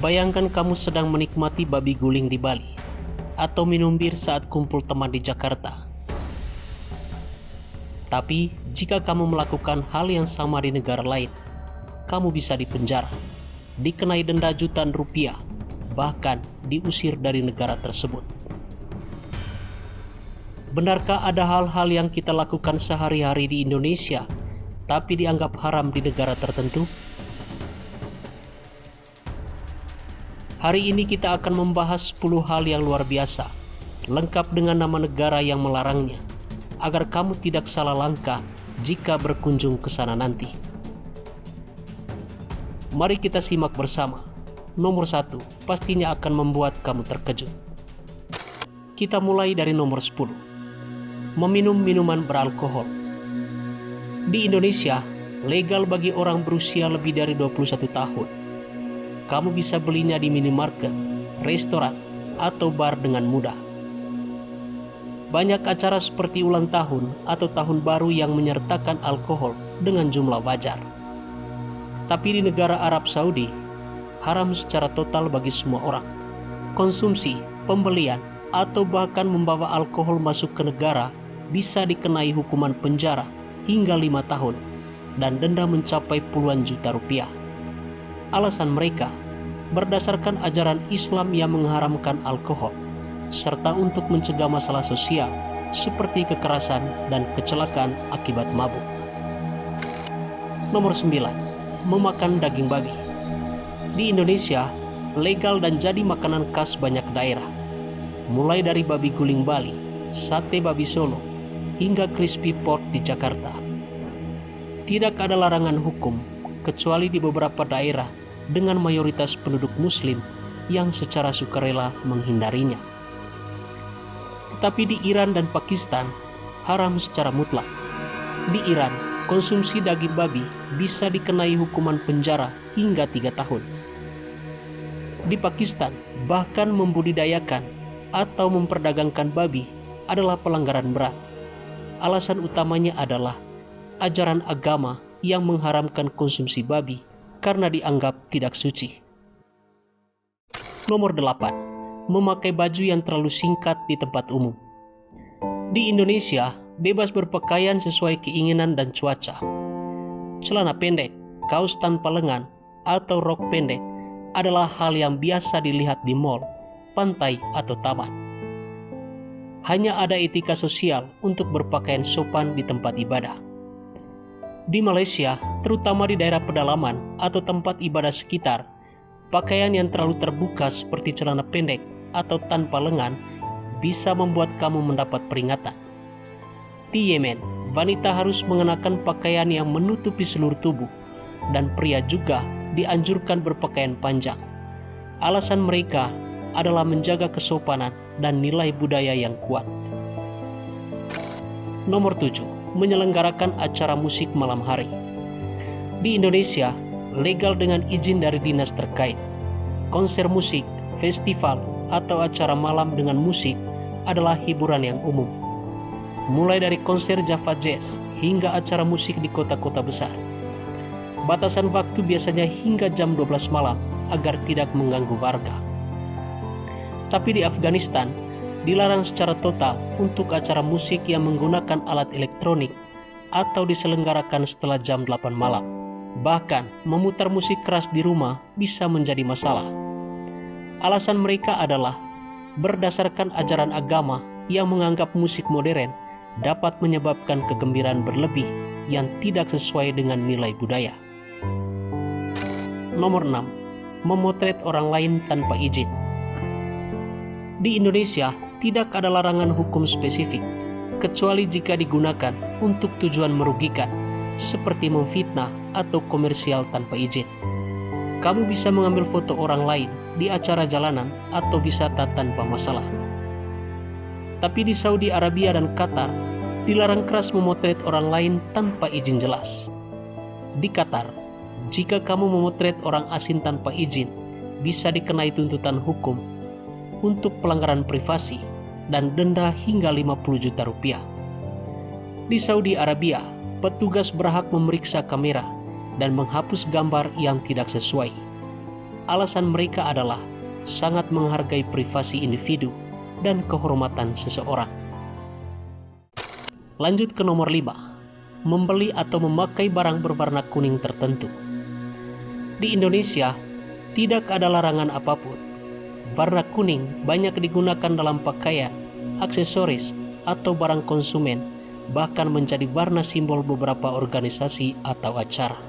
Bayangkan kamu sedang menikmati babi guling di Bali, atau minum bir saat kumpul teman di Jakarta. Tapi, jika kamu melakukan hal yang sama di negara lain, kamu bisa dipenjara, dikenai denda jutaan rupiah, bahkan diusir dari negara tersebut. Benarkah ada hal-hal yang kita lakukan sehari-hari di Indonesia, tapi dianggap haram di negara tertentu? Hari ini kita akan membahas 10 hal yang luar biasa, lengkap dengan nama negara yang melarangnya, agar kamu tidak salah langkah jika berkunjung ke sana nanti. Mari kita simak bersama. Nomor 1, pastinya akan membuat kamu terkejut. Kita mulai dari nomor 10. Meminum minuman beralkohol. Di Indonesia, legal bagi orang berusia lebih dari 21 tahun. Kamu bisa belinya di minimarket, restoran, atau bar dengan mudah. Banyak acara seperti ulang tahun atau tahun baru yang menyertakan alkohol dengan jumlah wajar. Tapi di negara Arab Saudi, haram secara total bagi semua orang. Konsumsi, pembelian, atau bahkan membawa alkohol masuk ke negara bisa dikenai hukuman penjara hingga 5 tahun dan denda mencapai puluhan juta rupiah. Alasan mereka, berdasarkan ajaran Islam yang mengharamkan alkohol, serta untuk mencegah masalah sosial seperti kekerasan dan kecelakaan akibat mabuk. Nomor 9. Memakan daging babi. Di Indonesia, legal dan jadi makanan khas banyak daerah. Mulai dari babi guling Bali, sate babi Solo, hingga crispy pork di Jakarta. Tidak ada larangan hukum, kecuali di beberapa daerah dengan mayoritas penduduk muslim yang secara sukarela menghindarinya. Tetapi di Iran dan Pakistan, haram secara mutlak. Di Iran, konsumsi daging babi bisa dikenai hukuman penjara hingga 3 tahun. Di Pakistan, bahkan membudidayakan atau memperdagangkan babi adalah pelanggaran berat. Alasan utamanya adalah ajaran agama yang mengharamkan konsumsi babi karena dianggap tidak suci. Nomor 8. Memakai baju yang terlalu singkat di tempat umum. Di Indonesia, bebas berpakaian sesuai keinginan dan cuaca. Celana pendek, kaos tanpa lengan, atau rok pendek adalah hal yang biasa dilihat di mal, pantai, atau taman. Hanya ada etika sosial untuk berpakaian sopan di tempat ibadah. Di Malaysia, terutama di daerah pedalaman atau tempat ibadah sekitar, pakaian yang terlalu terbuka seperti celana pendek atau tanpa lengan bisa membuat kamu mendapat peringatan. Di Yemen, wanita harus mengenakan pakaian yang menutupi seluruh tubuh, dan pria juga dianjurkan berpakaian panjang. Alasan mereka adalah menjaga kesopanan dan nilai budaya yang kuat. Nomor 7. Menyelenggarakan acara musik malam hari. Di Indonesia, legal dengan izin dari dinas terkait. Konser musik, festival, atau acara malam dengan musik adalah hiburan yang umum. Mulai dari konser Java Jazz hingga acara musik di kota-kota besar. Batasan waktu biasanya hingga jam 12 malam agar tidak mengganggu warga. Tapi di Afghanistan, dilarang secara total untuk acara musik yang menggunakan alat elektronik atau diselenggarakan setelah jam 8 malam. Bahkan, memutar musik keras di rumah bisa menjadi masalah. Alasan mereka adalah berdasarkan ajaran agama yang menganggap musik modern dapat menyebabkan kegembiraan berlebih yang tidak sesuai dengan nilai budaya. Nomor 6. Memotret orang lain tanpa izin. Di Indonesia, tidak ada larangan hukum spesifik, kecuali jika digunakan untuk tujuan merugikan, seperti memfitnah atau komersial tanpa izin. Kamu bisa mengambil foto orang lain di acara jalanan atau wisata tanpa masalah. Tapi di Saudi Arabia dan Qatar, dilarang keras memotret orang lain tanpa izin jelas. Di Qatar, jika kamu memotret orang asing tanpa izin, bisa dikenai tuntutan hukum untuk pelanggaran privasi dan denda hingga 50 juta rupiah. Di Saudi Arabia, petugas berhak memeriksa kamera dan menghapus gambar yang tidak sesuai. Alasan mereka adalah sangat menghargai privasi individu dan kehormatan seseorang. Lanjut ke nomor 5, membeli atau memakai barang berwarna kuning tertentu. Di Indonesia, tidak ada larangan apapun. Warna kuning banyak digunakan dalam pakaian, aksesoris, atau barang konsumen, bahkan menjadi warna simbol beberapa organisasi atau acara.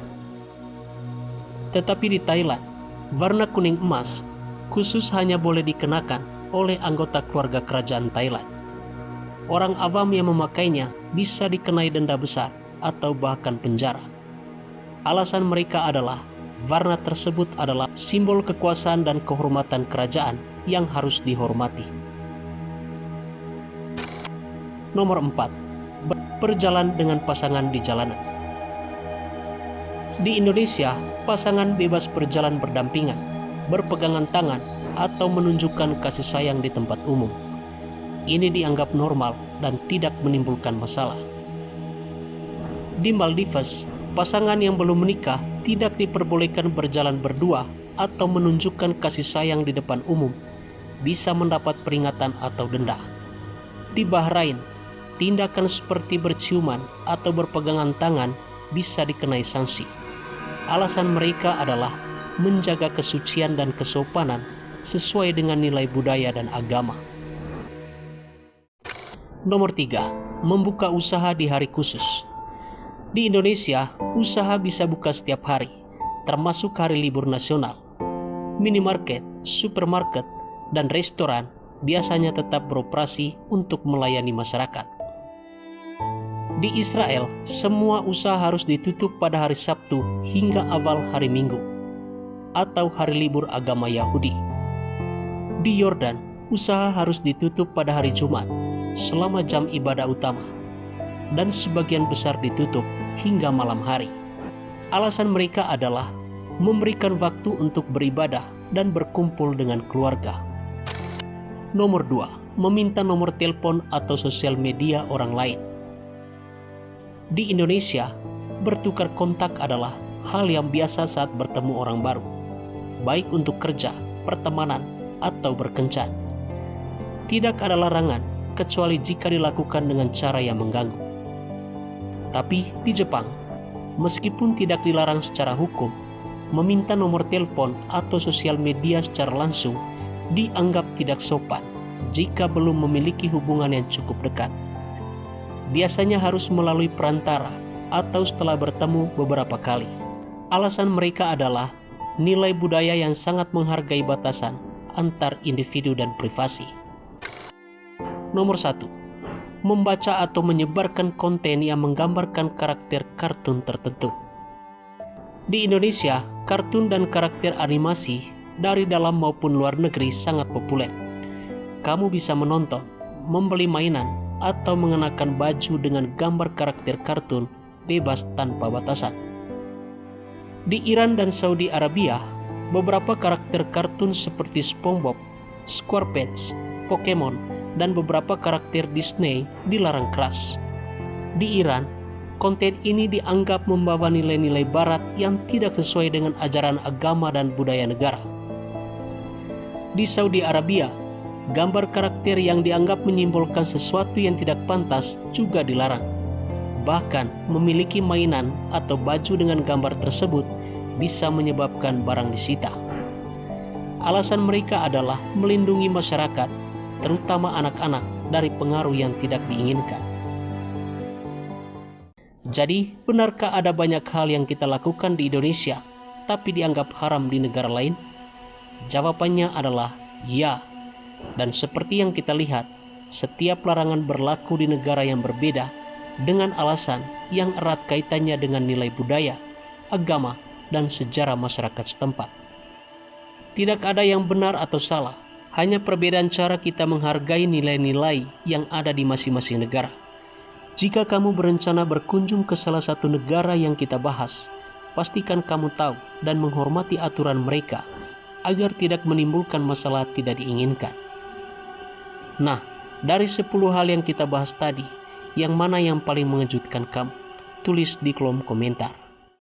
Tetapi di Thailand, warna kuning emas khusus hanya boleh dikenakan oleh anggota keluarga kerajaan Thailand. Orang awam yang memakainya bisa dikenai denda besar atau bahkan penjara. Alasan mereka adalah warna tersebut adalah simbol kekuasaan dan kehormatan kerajaan yang harus dihormati. Nomor 4, berjalan dengan pasangan di jalanan. Di Indonesia, pasangan bebas berjalan berdampingan, berpegangan tangan, atau menunjukkan kasih sayang di tempat umum. Ini dianggap normal dan tidak menimbulkan masalah. Di Maldives, pasangan yang belum menikah tidak diperbolehkan berjalan berdua atau menunjukkan kasih sayang di depan umum, bisa mendapat peringatan atau denda. Di Bahrain, tindakan seperti berciuman atau berpegangan tangan bisa dikenai sanksi. Alasan mereka adalah menjaga kesucian dan kesopanan sesuai dengan nilai budaya dan agama. Nomor 3, membuka usaha di hari khusus. Di Indonesia, usaha bisa buka setiap hari, termasuk hari libur nasional. Minimarket, supermarket, dan restoran biasanya tetap beroperasi untuk melayani masyarakat. Di Israel, semua usaha harus ditutup pada hari Sabtu hingga awal hari Minggu, atau hari libur agama Yahudi. Di Yordan, usaha harus ditutup pada hari Jumat selama jam ibadah utama, dan sebagian besar ditutup hingga malam hari. Alasan mereka adalah memberikan waktu untuk beribadah dan berkumpul dengan keluarga. Nomor 2, meminta nomor telepon atau sosial media orang lain. Di Indonesia, bertukar kontak adalah hal yang biasa saat bertemu orang baru, baik untuk kerja, pertemanan, atau berkencan. Tidak ada larangan kecuali jika dilakukan dengan cara yang mengganggu. Tapi di Jepang, meskipun tidak dilarang secara hukum, meminta nomor telepon atau sosial media secara langsung dianggap tidak sopan jika belum memiliki hubungan yang cukup dekat. Biasanya harus melalui perantara atau setelah bertemu beberapa kali. Alasan mereka adalah nilai budaya yang sangat menghargai batasan antar individu dan privasi. Nomor 1, membaca atau menyebarkan konten yang menggambarkan karakter kartun tertentu. Di Indonesia, kartun dan karakter animasi dari dalam maupun luar negeri sangat populer. Kamu bisa menonton, membeli mainan, atau mengenakan baju dengan gambar karakter kartun bebas tanpa batasan. Di Iran dan Saudi Arabia, beberapa karakter kartun seperti SpongeBob, SquarePants, Pokemon, dan beberapa karakter Disney dilarang keras. Di Iran, konten ini dianggap membawa nilai-nilai barat yang tidak sesuai dengan ajaran agama dan budaya negara. Di Saudi Arabia, gambar karakter yang dianggap menyimbolkan sesuatu yang tidak pantas juga dilarang. Bahkan, memiliki mainan atau baju dengan gambar tersebut bisa menyebabkan barang disita. Alasan mereka adalah melindungi masyarakat, terutama anak-anak, dari pengaruh yang tidak diinginkan. Jadi, benarkah ada banyak hal yang kita lakukan di Indonesia, tapi dianggap haram di negara lain? Jawabannya adalah ya. Dan seperti yang kita lihat, setiap larangan berlaku di negara yang berbeda dengan alasan yang erat kaitannya dengan nilai budaya, agama, dan sejarah masyarakat setempat. Tidak ada yang benar atau salah, hanya perbedaan cara kita menghargai nilai-nilai yang ada di masing-masing negara. Jika kamu berencana berkunjung ke salah satu negara yang kita bahas, pastikan kamu tahu dan menghormati aturan mereka agar tidak menimbulkan masalah tidak diinginkan. Nah, dari 10 hal yang kita bahas tadi, yang mana yang paling mengejutkan kamu? Tulis di kolom komentar.